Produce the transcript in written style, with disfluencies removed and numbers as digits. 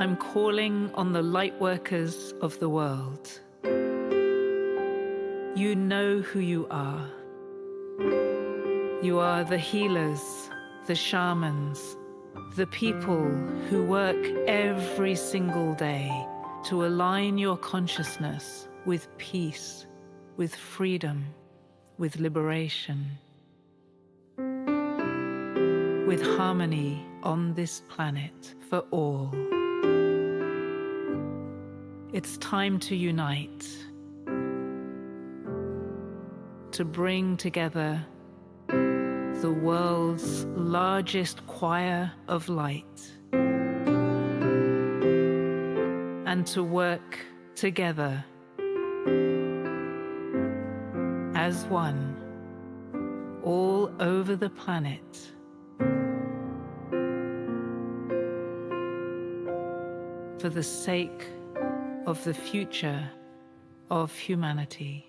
I'm calling on the Lightworkers of the world. You know who you are. You are the healers, the shamans, the people who work every single day to align your consciousness with peace, with freedom, with liberation, with harmony on this planet for all. It's time to unite, to bring together the world's largest choir of light, and to work together as one all over the planet for the sake of the future of humanity.